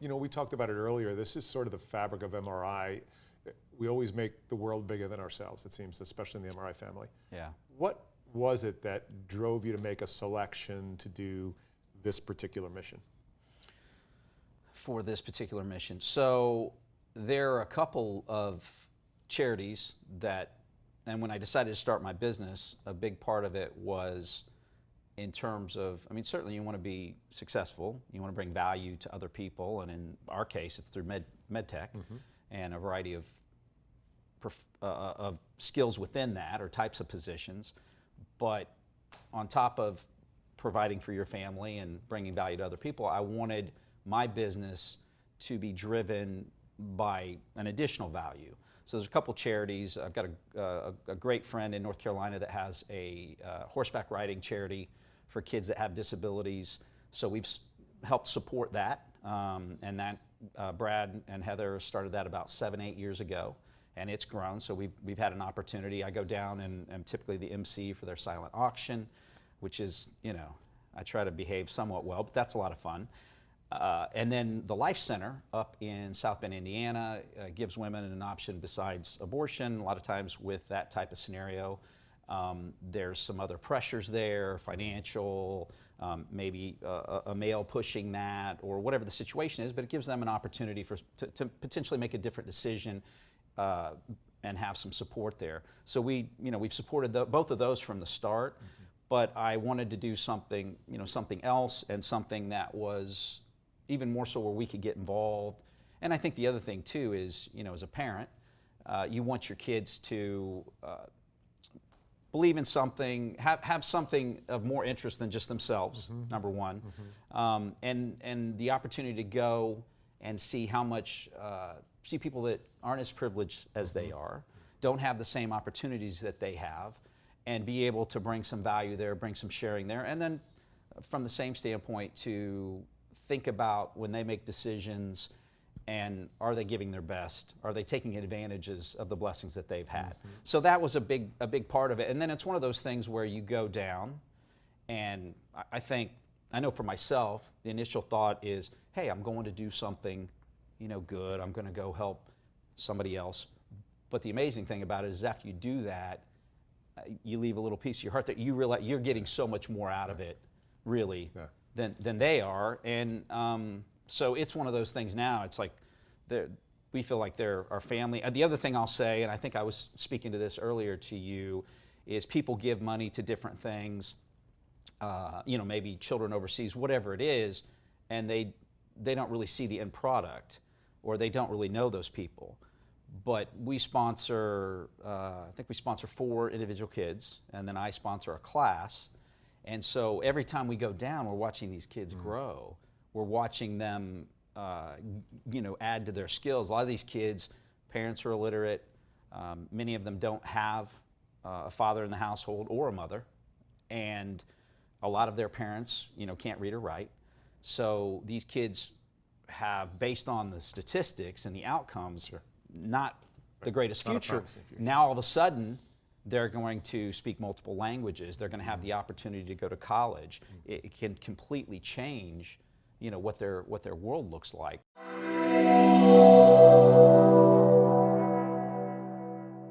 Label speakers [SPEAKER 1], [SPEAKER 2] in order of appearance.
[SPEAKER 1] You know, we talked about it earlier. This is sort of the fabric of MRI. We always make the world bigger than ourselves, it seems, especially in the MRI family.
[SPEAKER 2] Yeah.
[SPEAKER 1] What was it that drove you to make a selection to do this particular mission?
[SPEAKER 2] For this particular mission. So there are a couple of charities that, and when I decided to start my business, a big part of it was in terms of, I mean, certainly you want to be successful, you want to bring value to other people, and in our case, it's through med tech and a variety of skills within that, or types of positions. But on top of providing for your family and bringing value to other people, I wanted my business to be driven by an additional value. So there's a couple charities. I've got a great friend in North Carolina that has a horseback riding charity for kids that have disabilities. So we've helped support that, and that Brad and Heather started that about 7-8 years ago, and it's grown. So we've had an opportunity. I go down and I'm typically the MC for their silent auction, which is, you know, I try to behave somewhat well, but that's a lot of fun. And then the Life Center up in South Bend, Indiana, gives women an option besides abortion. A lot of times with that type of scenario, there's some other pressures there, financial, maybe a male pushing that, or whatever the situation is, but it gives them an opportunity to potentially make a different decision and have some support there. So we've supported both of those from the start, but I wanted to do something, something else, and something that was even more so where we could get involved. And I think the other thing too is, as a parent, you want your kids to believe in something, have something of more interest than just themselves, number one. And the opportunity to go and see how much, see people that aren't as privileged as they are, don't have the same opportunities that they have, and be able to bring some value there, bring some sharing there. And then from the same standpoint, to think about when they make decisions, and are they giving their best? Are they taking advantages of the blessings that they've had? So that was a big part of it. And then it's one of those things where you go down, and I know for myself, the initial thought is, hey, I'm going to do something, good. I'm going to go help somebody else. But the amazing thing about it is after you do that, you leave a little piece of your heart that you realize you're getting so much more out of it, really, than they are. And so it's one of those things now. It's like we feel like they're our family. The other thing I'll say, and I think I was speaking to this earlier to you, is people give money to different things, maybe children overseas, whatever it is, and they don't really see the end product, or they don't really know those people. But we sponsor, I think we sponsor 4 individual kids, and then I sponsor a class. And so every time we go down, we're watching these kids grow. We're watching them, add to their skills. A lot of these kids, parents are illiterate. Many of them don't have a father in the household or a mother. And a lot of their parents, can't read or write. So these kids have, based on the statistics and the outcomes, not the greatest future. Now all of a sudden, they're going to speak multiple languages. They're going to have the opportunity to go to college. It can completely change, what their world looks like.